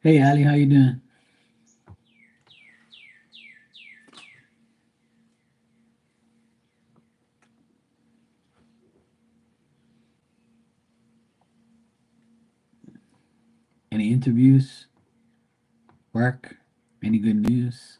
Hey Ali, how you doing? Any interviews? Work? Any good news?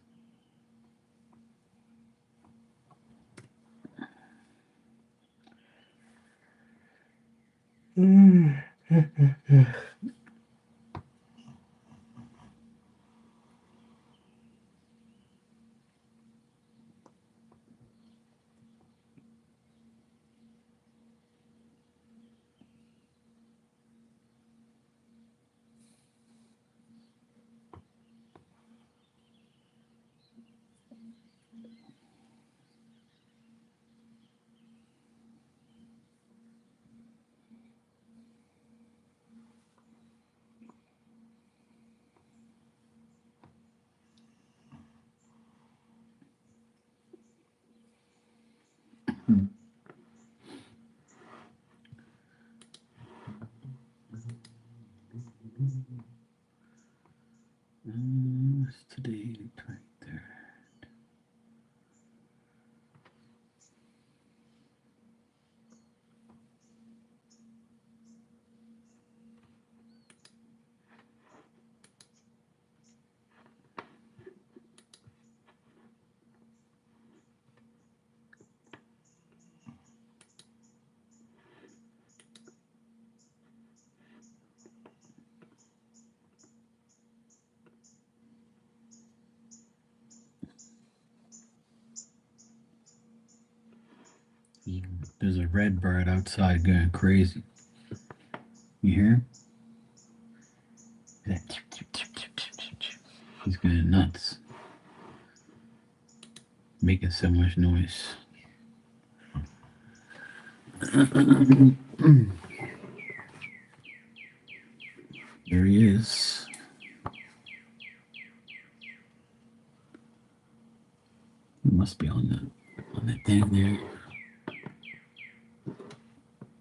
What's today? 23rd. There's a red bird outside going crazy. You hear him? He's going nuts, making so much noise. There he is. He must be on the thing there.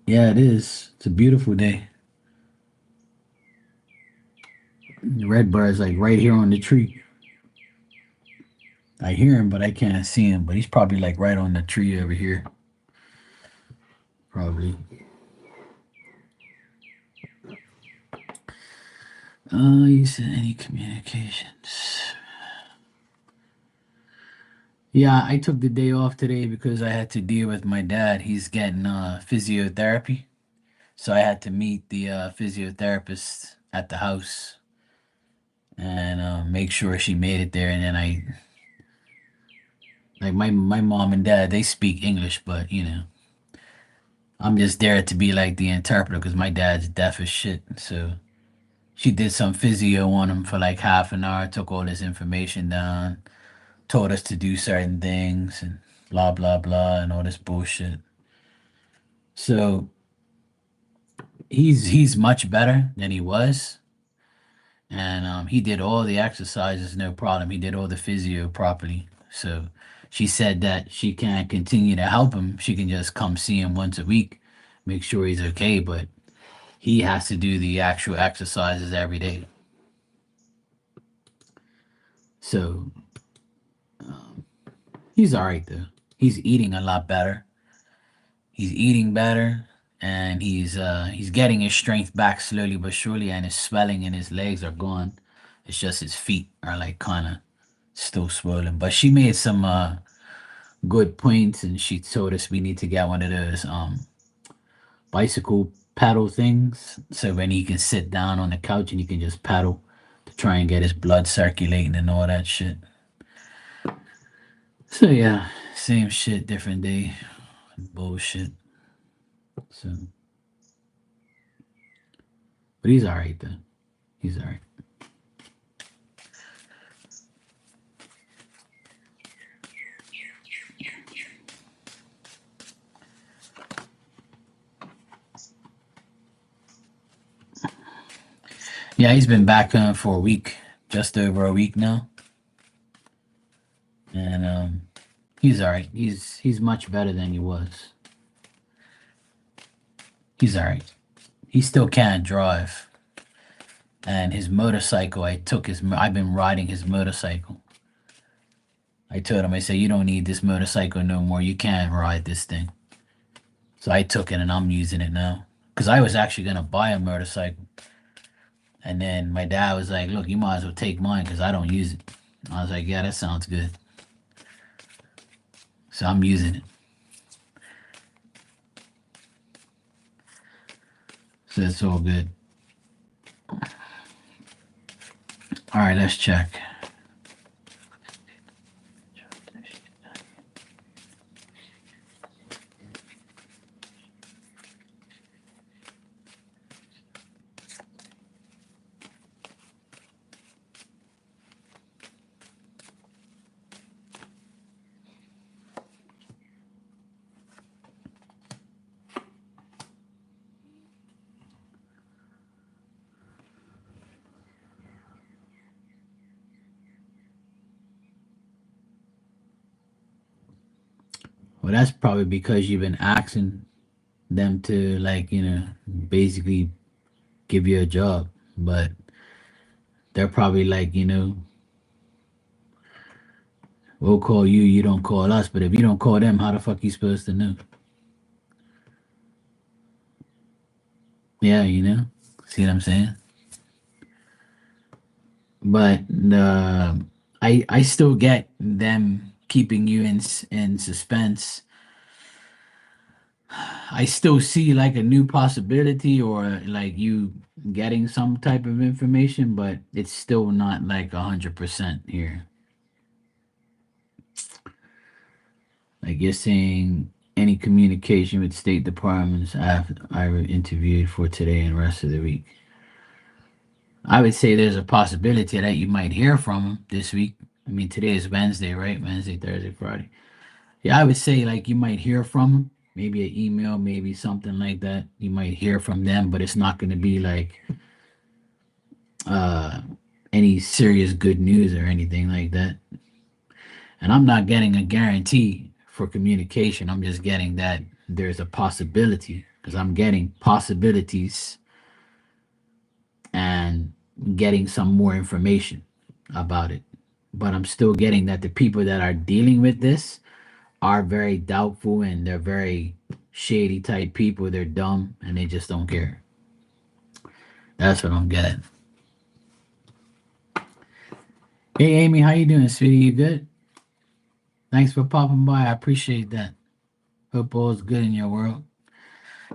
Yeah, it is. It's a beautiful day. The red bird's like right here on the tree. I hear him, but I can't see him. But he's probably like right on the tree over here. Probably. You said any communications? Yeah, I took the day off today because I had to deal with my dad. He's getting physiotherapy. So I had to meet the physiotherapist at the house and make sure she made it there. And then like my mom and dad, they speak English, but I'm just there to be like the interpreter because my dad's deaf as shit. So she did some physio on him for like half an hour, took all this information down, told us to do certain things and blah blah blah and all this bullshit. So he's much better than he was, and he did all the exercises no problem. He did all the physio properly. So she said that she can't continue to help him. She can just come see him once a week, make sure he's okay, but he has to do the actual exercises every day. So he's all right though. He's eating a lot better. He's eating better, and he's getting his strength back slowly but surely, and his swelling in his legs are gone. It's just his feet are like kind of still swollen. But she made some good points, and she told us we need to get one of those bicycle paddle things, so when he can sit down on the couch and he can just paddle to try and get his blood circulating and all that shit. So yeah, same shit, different day. Bullshit. So, but he's all right though. He's all right. Yeah, he's been back for a week, just over a week now, and he's all right. He's much better than he was. He's all right. He still can't drive. And his motorcycle, I've been riding his motorcycle. I told him, I said, you don't need this motorcycle no more. You can't ride this thing. So I took it and I'm using it now. Because I was actually going to buy a motorcycle. And then my dad was like, look, you might as well take mine because I don't use it. I was like, yeah, that sounds good. So I'm using it. So it's all good. All right, let's check. Well, that's probably because you've been asking them to, like, basically give you a job. But they're probably like, we'll call you, you don't call us. But if you don't call them, how the fuck you supposed to know? Yeah, See what I'm saying? But I still get them keeping you in suspense. I still see like a new possibility or like you getting some type of information, but it's still not like 100% here. Like you're saying any communication with state departments after I were interviewed for today and rest of the week. I would say there's a possibility that you might hear from them this week. I mean, today is Wednesday, right? Wednesday, Thursday, Friday. Yeah, I would say like you might hear from them, maybe an email, maybe something like that. You might hear from them, but it's not going to be like uh any serious good news or anything like that. And I'm not getting a guarantee for communication. I'm just getting that there's a possibility because I'm getting possibilities and getting some more information about it. But I'm still getting that the people that are dealing with this are very doubtful and they're very shady type people. They're dumb and they just don't care. That's what I'm getting. Hey Amy, how you doing, sweetie? You good? Thanks for popping by. I appreciate that. Hope all's good in your world.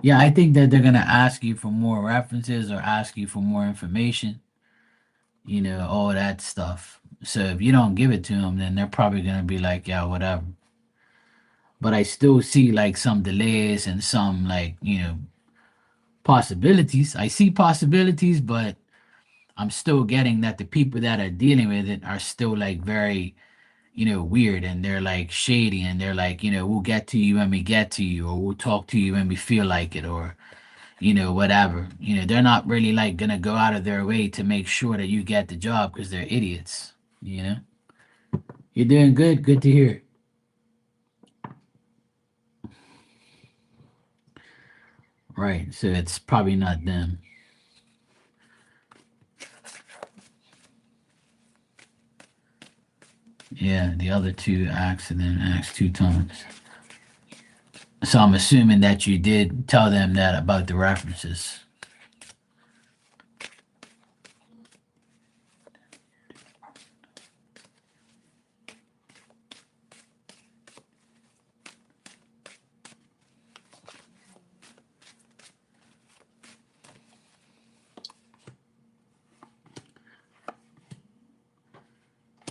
Yeah, I think that they're gonna ask you for more references or ask you for more information. All that stuff. So if you don't give it to them, then they're probably gonna be like, yeah, whatever. But I still see like some delays and some like possibilities. I see possibilities, but I'm still getting that the people that are dealing with it are still like very, weird and they're like shady and they're like, we'll get to you when we get to you or we'll talk to you when we feel like it or, whatever. They're not really like gonna go out of their way to make sure that you get the job because they're idiots, you know? You're doing good. Good to hear. Right. So it's probably not them. Yeah, the other two accident asked 2 times. So I'm assuming that you did tell them that about the references.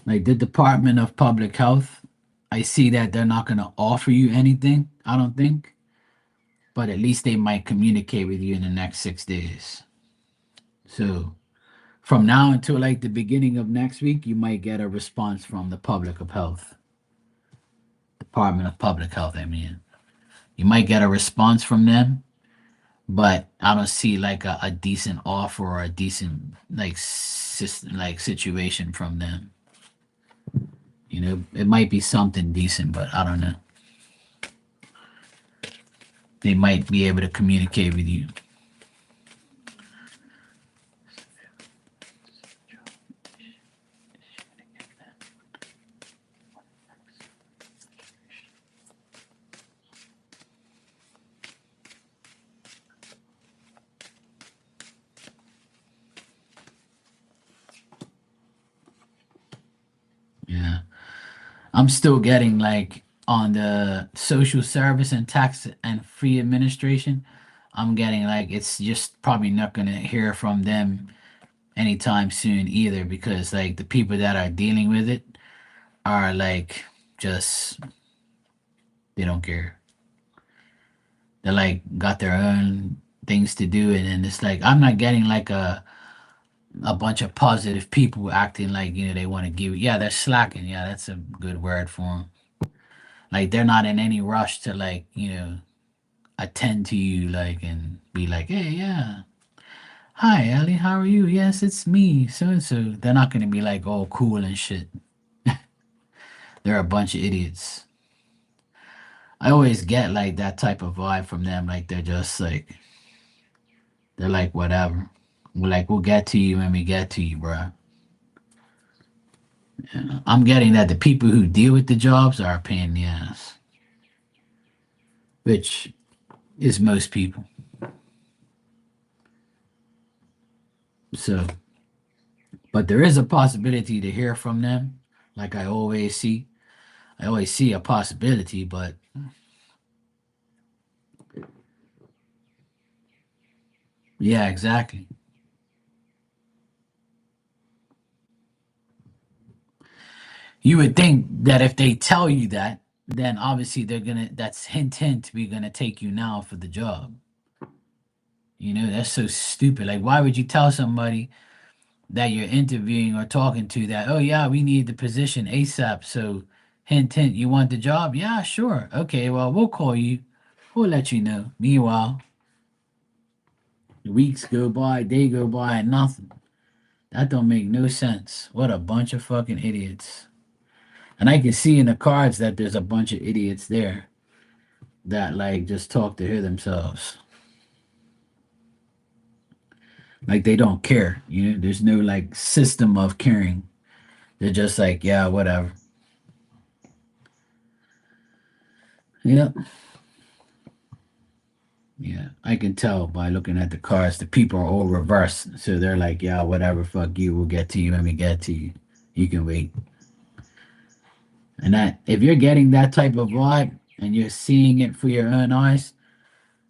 Like the Department of Public Health, I see that they're not going to offer you anything, I don't think, but at least they might communicate with you in the next 6 days. So from now until like the beginning of next week, you might get a response from the Public of Health, Department of Public Health. I mean, you might get a response from them, but I don't see like a decent offer or a decent like system like situation from them. It might be something decent, but I don't know. They might be able to communicate with you. I'm still getting like on the social service and tax and free administration. I'm getting like it's just probably not gonna hear from them anytime soon either because like the people that are dealing with it are like just they don't care. They're like got their own things to do and it's like I'm not getting like a bunch of positive people acting like they want to give. Yeah, they're slacking. Yeah, that's a good word for them. Like they're not in any rush to like attend to you like and be like, hey, yeah, hi Ellie, how are you? Yes, it's me, so and so. They're not gonna be like all cool and shit. They're a bunch of idiots. I always get like that type of vibe from them. Like they're just like they're like whatever. We're like we'll get to you when we get to you, bro. I'm getting that the people who deal with the jobs are a pain in the ass, which is most people. So, but there is a possibility to hear from them. Like I always see a possibility, but yeah, exactly. You would think that if they tell you that, then obviously that's hint we're gonna take you now for the job. That's so stupid. Like, why would you tell somebody that you're interviewing or talking to that, oh yeah, we need the position ASAP. So hint, you want the job? Yeah, sure. Okay, well, we'll call you. We'll let you know. Meanwhile, weeks go by, day go by, and nothing. That don't make no sense. What a bunch of fucking idiots. And I can see in the cards that there's a bunch of idiots there that like just talk to hear themselves. Like they don't care. There's no like system of caring. They're just like, yeah, whatever. Yeah. Yeah, I can tell by looking at the cards. The people are all reversed, so they're like, "Yeah, whatever, fuck you. We'll get to you when we get to you. You can wait." And that, if you're getting that type of vibe and you're seeing it for your own eyes,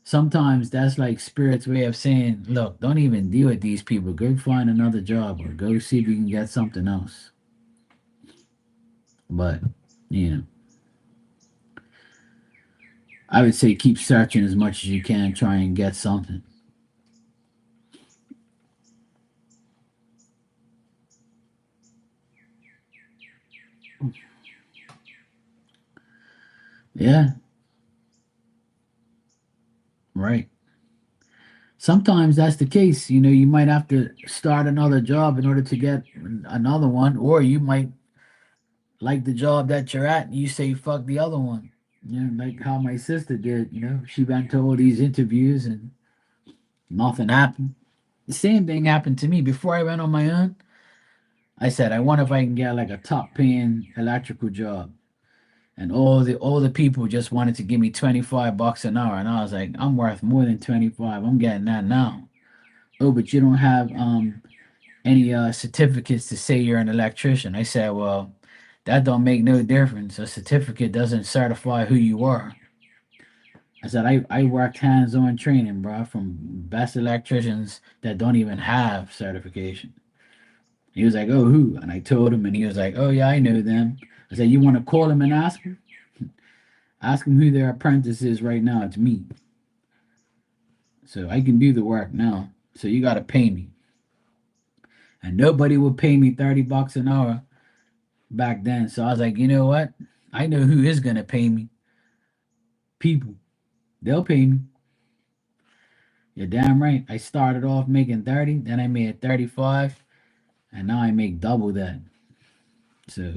sometimes that's like spirit's way of saying, "Look, don't even deal with these people. Go find another job or go see if you can get something else." But you know, I would say keep searching as much as you can, try and get something. Yeah, right. Sometimes that's the case. You might have to start another job in order to get another one, or you might like the job that you're at and you say fuck the other one. Like how my sister did. She went to all these interviews and nothing happened. The same thing happened to me before I went on my own. I said, I wonder if I can get like a top paying electrical job. And all the people just wanted to give me $25 an hour. And I was like, I'm worth more than 25. I'm getting that now. Oh, but you don't have any certificates to say you're an electrician. I said, well, that don't make no difference. A certificate doesn't certify who you are. I said, I worked hands-on training, bro, from best electricians that don't even have certification. He was like, oh, who? And I told him, and he was like, oh, yeah, I know them. I said, you want to call him and ask him? Ask him who their apprentice is right now. It's me. So I can do the work now. So you got to pay me. And nobody would pay me $30 an hour back then. So I was like, you know what? I know who is gonna pay me. People. They'll pay me. You're damn right. I started off making 30, then I made 35, and now I make double that. So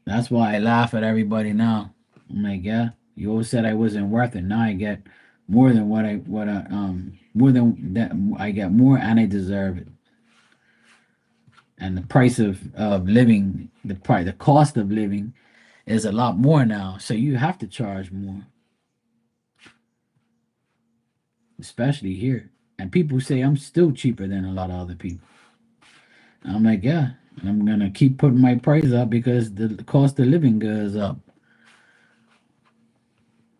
that's why I laugh at everybody now. I'm like, yeah, you always said I wasn't worth it. Now I get more than more than that I get more and I deserve it. And the price of living, the cost of living is a lot more now. So you have to charge more, especially here. And people say I'm still cheaper than a lot of other people. And I'm like, yeah. And I'm gonna keep putting my price up because the cost of living goes up.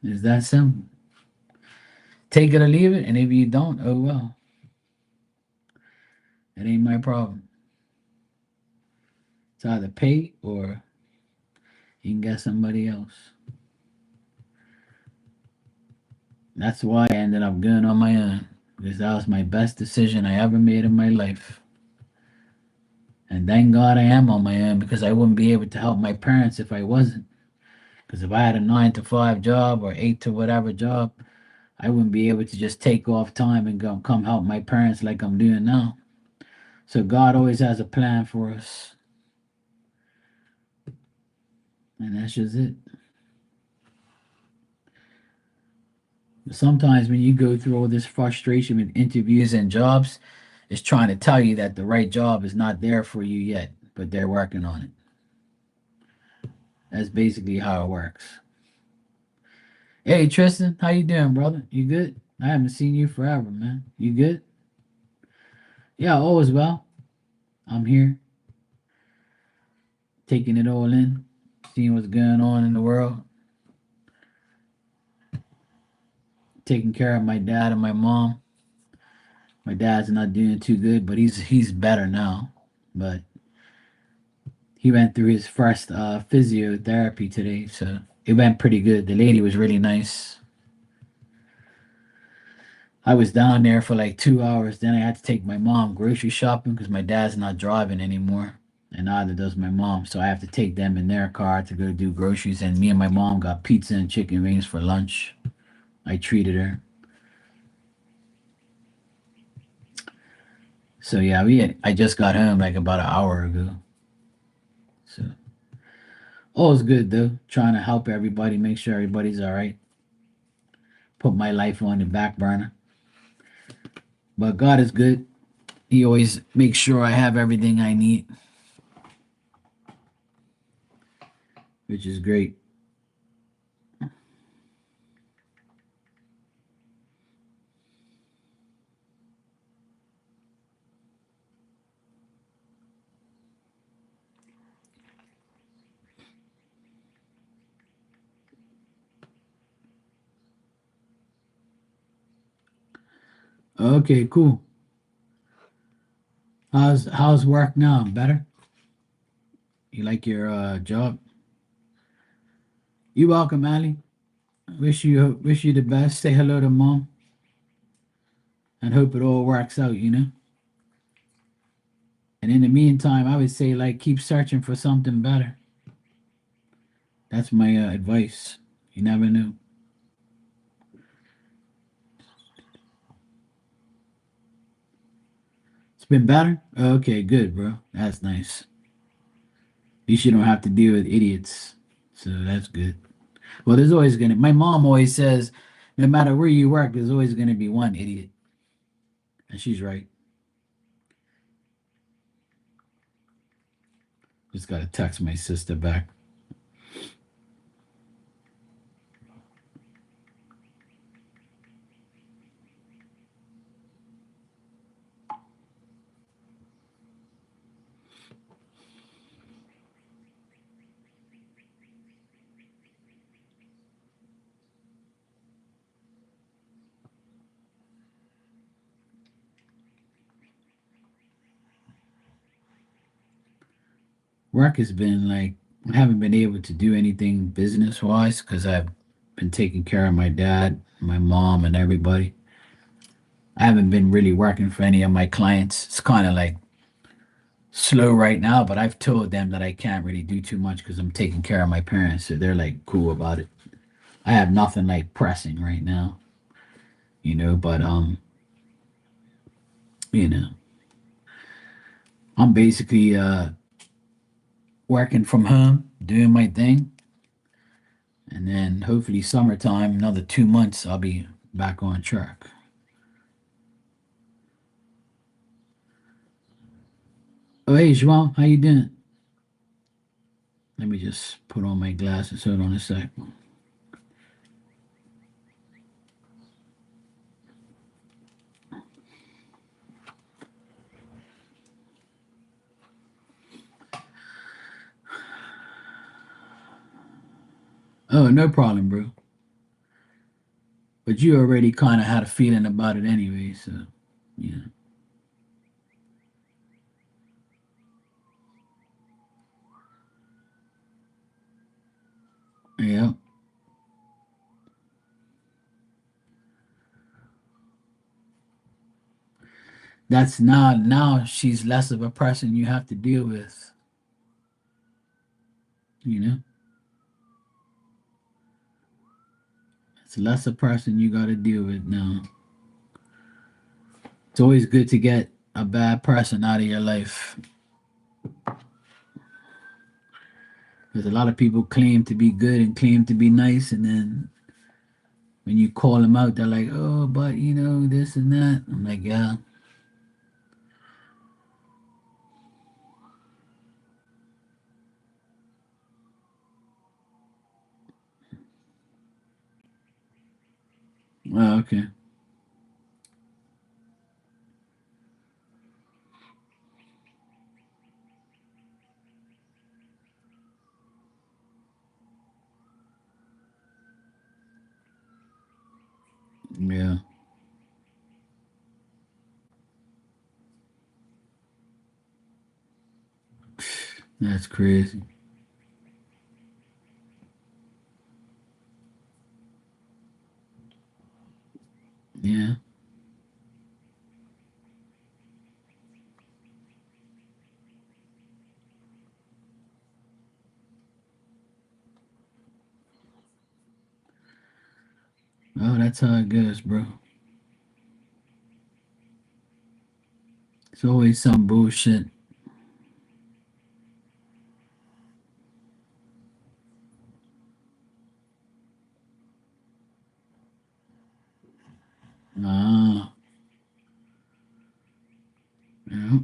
Is that simple? Take it or leave it, and if you don't, oh well. It ain't my problem. It's either pay or you can get somebody else. That's why I ended up going on my own because that was my best decision I ever made in my life. And thank God I am on my own because I wouldn't be able to help my parents if I wasn't. Because if I had a 9 to 5 job or 8 to whatever job, I wouldn't be able to just take off time and go come help my parents like I'm doing now. So God always has a plan for us. And that's just it. But sometimes when you go through all this frustration with interviews and jobs, it's trying to tell you that the right job is not there for you yet, but they're working on it. That's basically how it works. Hey Tristan, how you doing, brother? You good? I haven't seen you forever, man. You good? Yeah, all is well. I'm here, taking it all in, seeing what's going on in the world, taking care of my dad and my mom. My dad's not doing too good, but he's better now. But he went through his first physiotherapy today, so it went pretty good. The lady was really nice. I was down there for like 2 hours. Then I had to take my mom grocery shopping because my dad's not driving anymore, and neither does my mom. So I have to take them in their car to go do groceries. And me and my mom got pizza and chicken wings for lunch. I treated her. So yeah, I just got home like about an hour ago. So all's good though. Trying to help everybody, make sure everybody's all right. Put my life on the back burner. But God is good. He always makes sure I have everything I need, which is great. Okay, cool. How's work now? Better? You like your job? You welcome, Ali. Wish you the best. Say hello to mom, and hope it all works out. And in the meantime, I would say like keep searching for something better. That's my advice. You never know. It's been better. Okay, good, bro. That's nice. At least you don't have to deal with idiots. So that's good. Well, there's always gonna. My mom always says, no matter where you work, there's always gonna be one idiot, and she's right. Just gotta text my sister back. Work has been like I haven't been able to do anything business wise because I've been taking care of my dad, my mom, and everybody. I haven't been really working for any of my clients. It's kind of like slow right now, but I've told them that I can't really do too much because I'm taking care of my parents, so they're like cool about it. I have nothing like pressing right now, but you know, I'm basically working from home, doing my thing, and then hopefully summertime, another 2 months, I'll be back on track. Oh, hey, João, how you doing? Let me just put on my glasses. Hold on a sec. Oh, no problem, bro. But you already kind of had a feeling about it anyway, so yeah. Yeah. That's now she's less of a person you have to deal with, you know? It's less a person you got to deal with now. It's always good to get a bad person out of your life. Because a lot of people claim to be good and claim to be nice, and then when you call them out, they're like, "Oh, but you know this and that." I'm like, "Yeah, oh, okay, yeah, that's crazy." Yeah, oh, that's how it goes, bro. It's always some bullshit. Ah, yeah,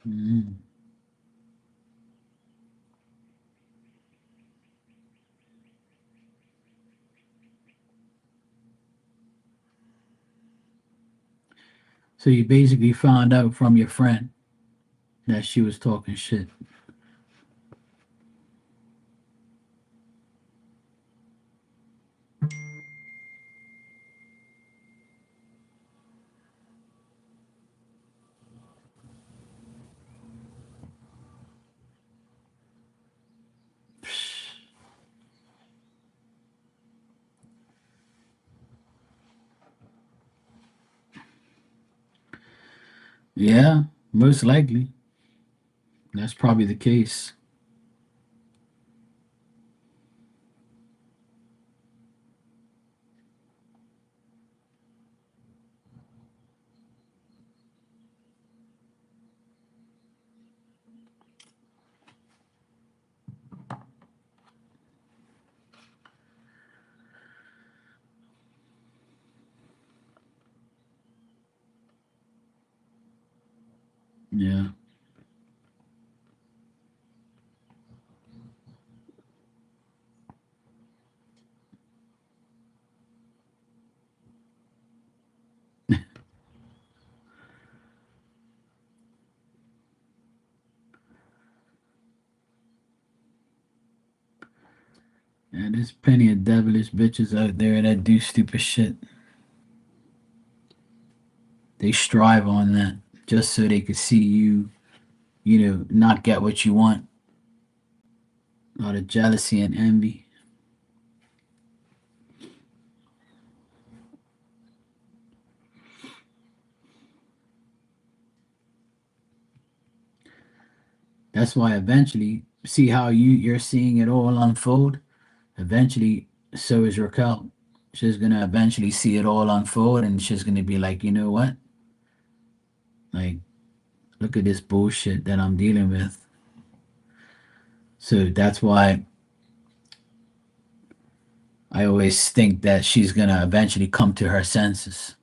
mm. So you basically found out from your friend that she was talking shit. Yeah, most likely. That's probably the case. Yeah. Yeah, there's plenty of devilish bitches out there that do stupid shit. They strive on that just so they could see you, not get what you want out of jealousy and envy. That's why eventually, see how you're seeing it all unfold. Eventually, so is Raquel. She's gonna eventually see it all unfold, and she's gonna be like, you know what? Like, look at this bullshit that I'm dealing with. So that's why I always think that she's gonna eventually come to her senses.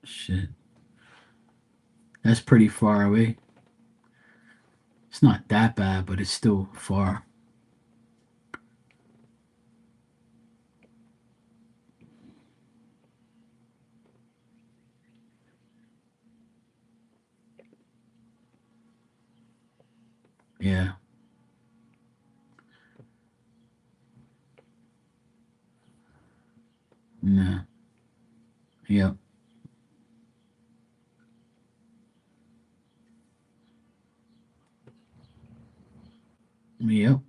Shit. That's pretty far away. It's not that bad, but it's still far. Yeah. Nah. Yep. Yep.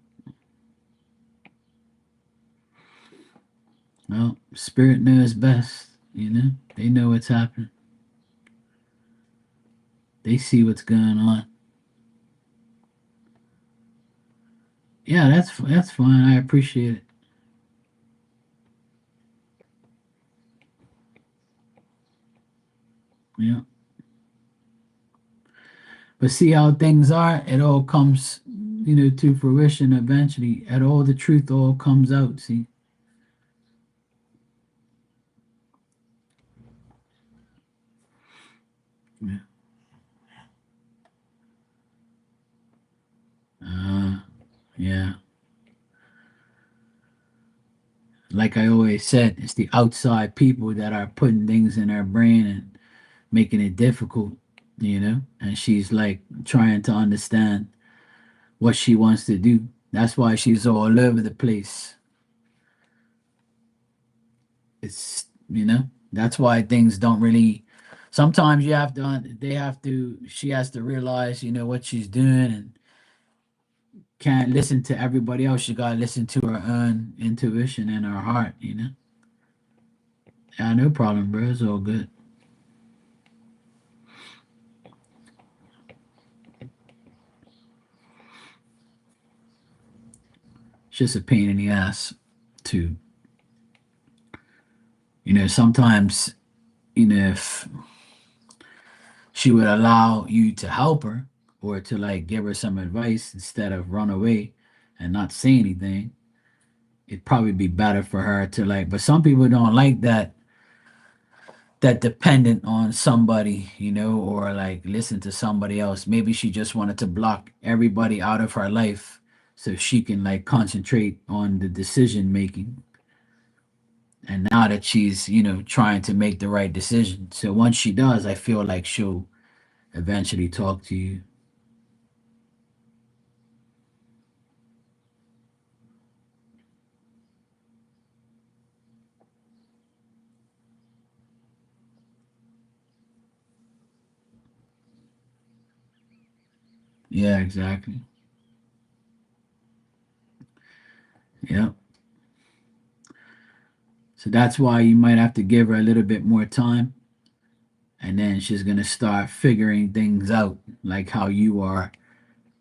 Well, spirit knows best. They know what's happening. They see what's going on. Yeah, that's fine. I appreciate it. Yeah. But see how things are. It all comes, to fruition eventually. And all the truth all comes out. See. Yeah. Uh, yeah. Like I always said, it's the outside people that are putting things in our brain and making it difficult. And she's like trying to understand what she wants to do. That's why she's all over the place. That's why things don't really. Sometimes she has to realize, what she's doing and can't listen to everybody else. She got to listen to her own intuition and her heart. Yeah, no problem, bro. It's all good. It's just a pain in the ass to, sometimes, if she would allow you to help her or to like give her some advice instead of run away and not say anything, it'd probably be better for her to like, but some people don't like that dependent on somebody, or like listen to somebody else. Maybe she just wanted to block everybody out of her life so she can like concentrate on the decision making. And now that she's, trying to make the right decision. So once she does, I feel like she'll eventually talk to you. Yeah, exactly. Yep. So that's why you might have to give her a little bit more time, and then she's gonna start figuring things out, like how you are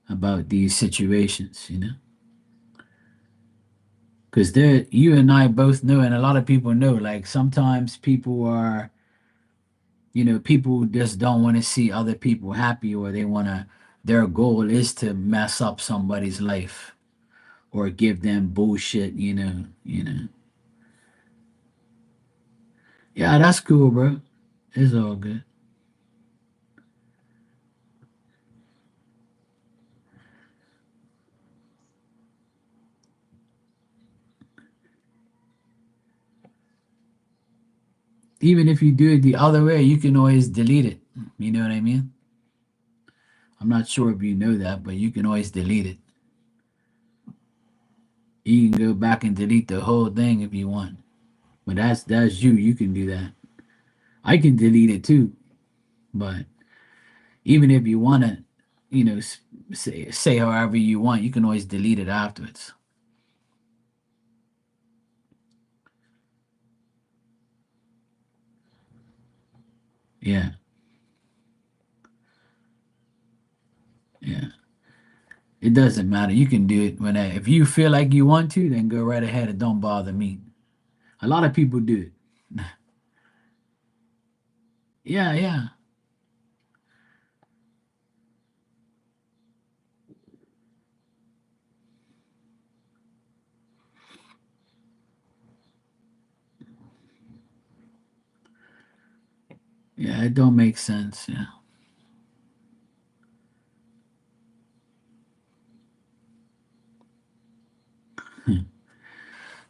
about these situations. Because there, you and I both know, and a lot of people know, like sometimes people just don't want to see other people happy, or their goal is to mess up somebody's life or give them bullshit. Yeah, that's cool, bro. It's all good. Even if you do it the other way, you can always delete it. You know what I mean? I'm not sure if you know that, but you can always delete it. You can go back and delete the whole thing if you want. But that's you. You can do that. I can delete it too. But even if you want to, say however you want, you can always delete it afterwards. Yeah, yeah. It doesn't matter. You can do it if you feel like you want to, then go right ahead and don't bother me. A lot of people do it. Yeah, yeah. Yeah, it don't make sense. Yeah.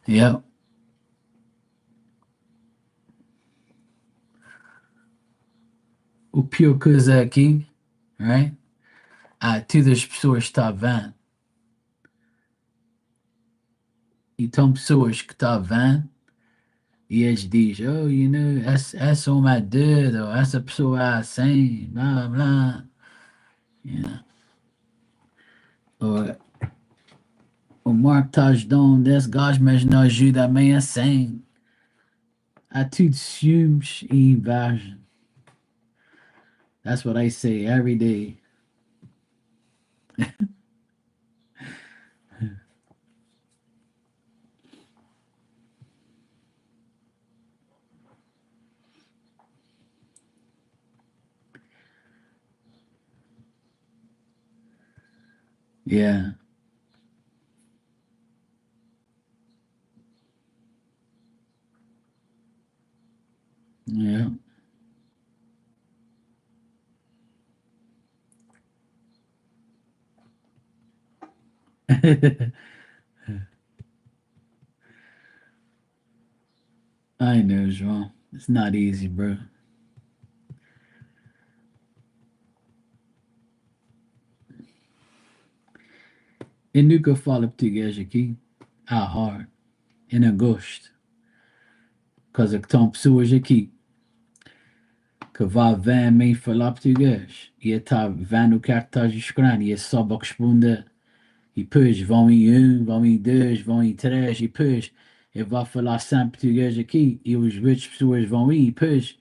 Yep. O pior coisa aqui, right? Há todas as pessoas que estão vendo. Então, pessoas que estão vendo e eles dizem, oh, you know, essa é uma doida, ou essa pessoa é assim, blá, blá. Yeah. Ou o Mark está ajudando desse gajo, mas não ajuda a mim assim. Há tudo ciúmes e inveja. That's what I say every day. Yeah. Yeah. I know, João. It's not easy, bro. Eu nunca falo português aqui. Ah, hard. Eu não gosto. Porque estão pessoas aqui que vão ver mim falar português. E está vendo o que é que estás escrevendo. E é só para responder. E depois vão em um, vão em dois, vão em três. E depois eu vou falar sempre português aqui. E os outras pessoas vão ir. E depois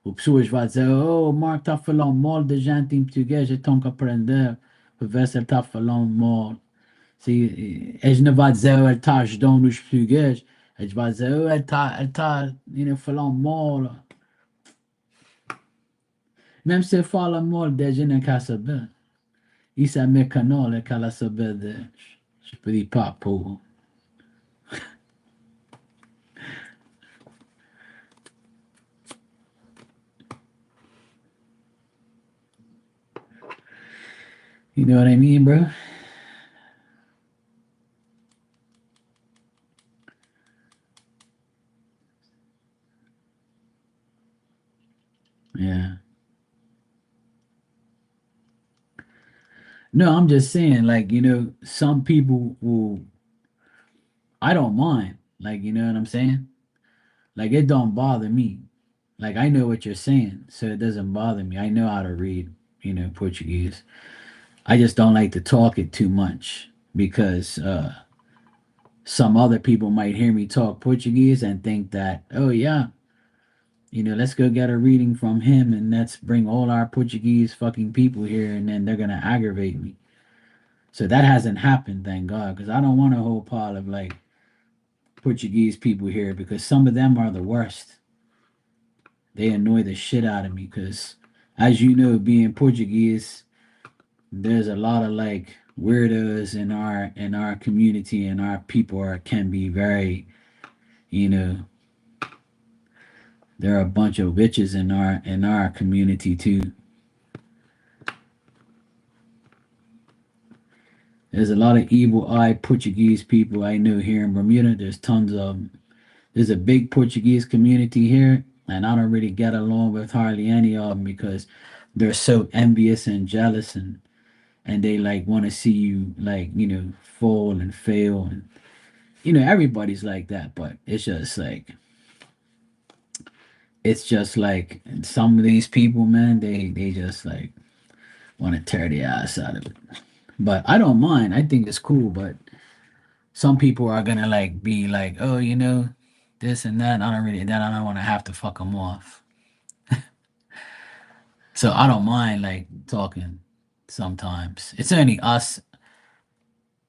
as pessoas vão dizer: Oh, o Mark está falando mal da gente em português. Então que aprender. Para ver se ele está falando mal. Se, eles não vão dizer ele está ajudando os portugueses, eles vão dizer ele tá, falando mal. Mesmo se ele fala mal deles, eu não quero saber. Isso é meu canal, eu quero saber deles. Pedir papo. You know what I mean, bro? Yeah. No, I'm just saying, like, some people will, I don't mind. Like, you know what I'm saying? Like, it don't bother me. Like, I know what you're saying, so it doesn't bother me. I know how to read, Portuguese. I just don't like to talk it too much because some other people might hear me talk Portuguese and think that, oh, yeah, let's go get a reading from him and let's bring all our Portuguese fucking people here and then they're going to aggravate me. So that hasn't happened, thank God, because I don't want a whole pile of like Portuguese people here because some of them are the worst. They annoy the shit out of me because, as you know, being Portuguese, there's a lot of like weirdos in our community, and our people can be very, you know there are a bunch of witches in our community too. There's a lot of evil eye Portuguese people I know here in Bermuda. There's tons of them. There's a big Portuguese community here, and I don't really get along with hardly any of them because they're so envious and jealous, and they like want to see you like fall and fail, and everybody's like that, but it's just like some of these people, man, they just like want to tear the ass out of it. But I don't mind. I think it's cool, but some people are gonna like be like, oh, this and that. I don't really. Then I don't want to have to fuck them off. So I don't mind like talking. Sometimes it's only us.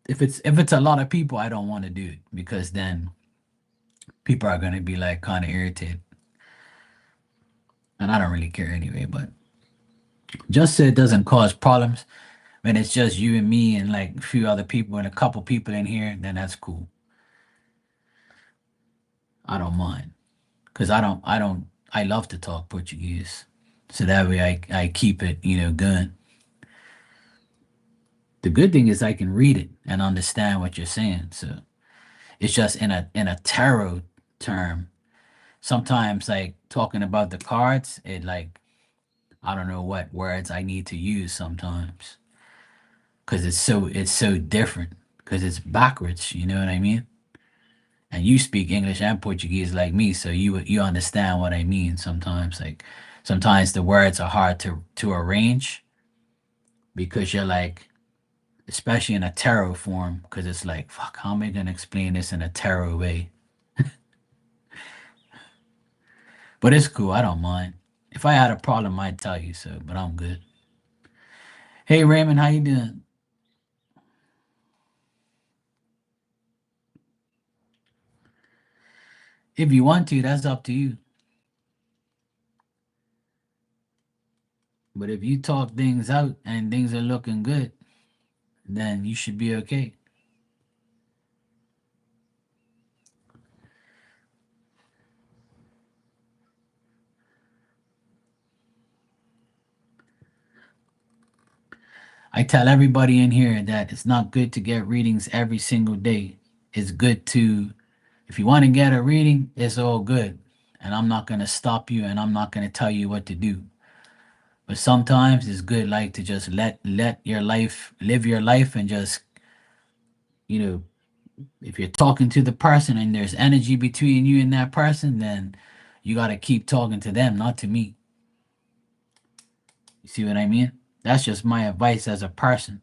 If it's a lot of people, I don't want to do it because then people are gonna be like kind of irritated, and I don't really care anyway. But just so it doesn't cause problems, when it's just you and me and like a few other people and a couple people in here, then that's cool. I don't mind because I love to talk Portuguese. So that way I keep it, going. The good thing is I can read it and understand what you're saying. So it's just in a tarot term. Sometimes like talking about the cards, it like I don't know what words I need to use sometimes because it's so different because it's backwards. You know what I mean? And you speak English and Portuguese like me, so you understand what I mean. Sometimes the words are hard to arrange because you're like, especially in a tarot form, because it's like, fuck, how am I gonna explain this in a tarot way? But it's cool. I don't mind. If I had a problem, I'd tell you so. But I'm good. Hey Raymond, how you doing? If you want to, that's up to you. But if you talk things out and things are looking good, then you should be okay. I tell everybody in here that it's not good to get readings every single day. It's good to, if you want to get a reading, it's all good. And I'm not going to stop you and I'm not going to tell you what to do. But sometimes it's good like to just let your life live your life and just, you know, if you're talking to the person and there's energy between you and that person, then you got to keep talking to them, not to me. You see what I mean? That's just my advice as a person.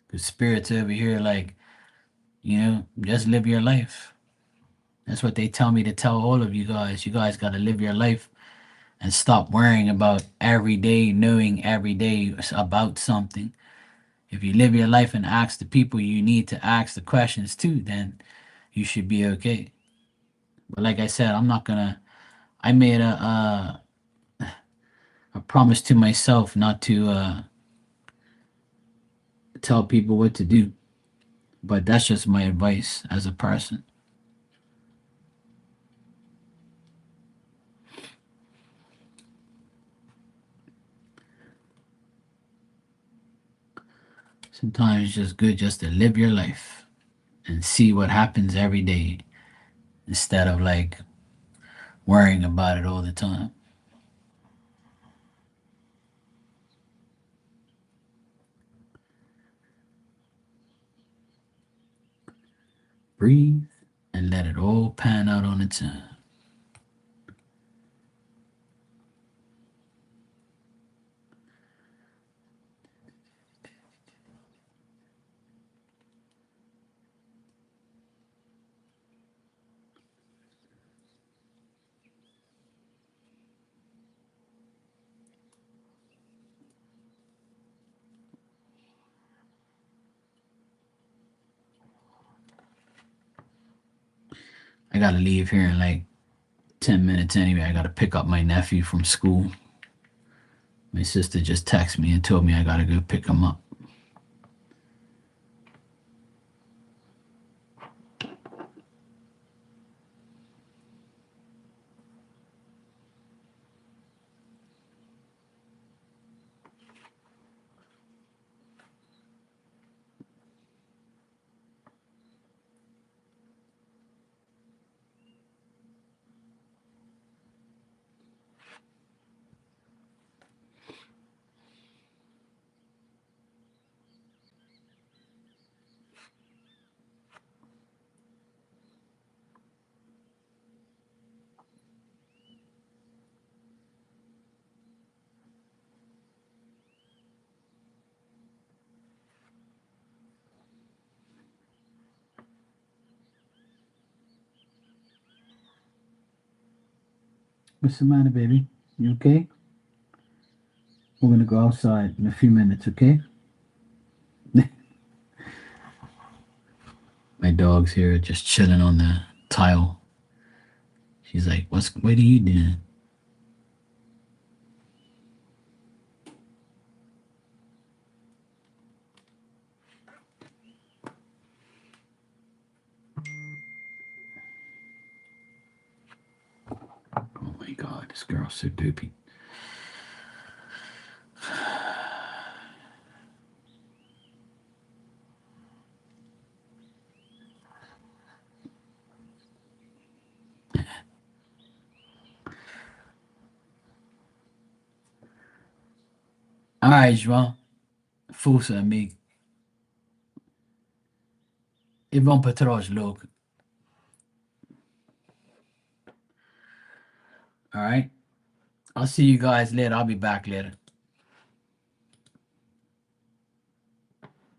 Because spirits over here, like, just live your life. That's what they tell me to tell all of you guys. You guys got to live your life and stop worrying about every day, knowing every day about something. If you live your life and ask the people you need to ask the questions to, then you should be okay. But like I said, I'm not gonna. I made a promise to myself not to tell people what to do. But that's just my advice as a person. Sometimes it's just good just to live your life and see what happens every day instead of like worrying about it all the time. Breathe and let it all pan out on its own. I gotta leave here in like 10 minutes anyway. I gotta pick up my nephew from school. My sister just texted me and told me I gotta go pick him up. What's the matter, baby? You okay? We're gonna go outside in a few minutes, okay? My dog's here just chilling on the tile. She's like, what are you doing? God, this girl's so doopy. All right, João. Força, amigo. E vamos para trás, louco. All right. I'll see you guys later. I'll be back later.